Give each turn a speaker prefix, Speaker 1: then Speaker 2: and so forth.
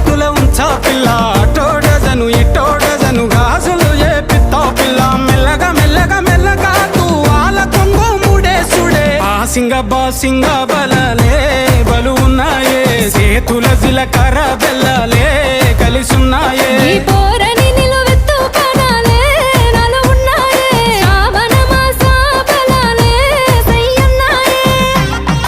Speaker 1: చేతుల ఉంచా పిల్ల టోడజను ఇటోడజను గాజులు ఏ పిత్తా పిల్ల మెల్లగా మెల్లగా మెల్లగా తూ ఆల కొంగు ముడేసుడే ఆ సింగ బలలే బలు ఉన్నాయే చేతుల జిలకర బెల్లలే కలిసున్నాయే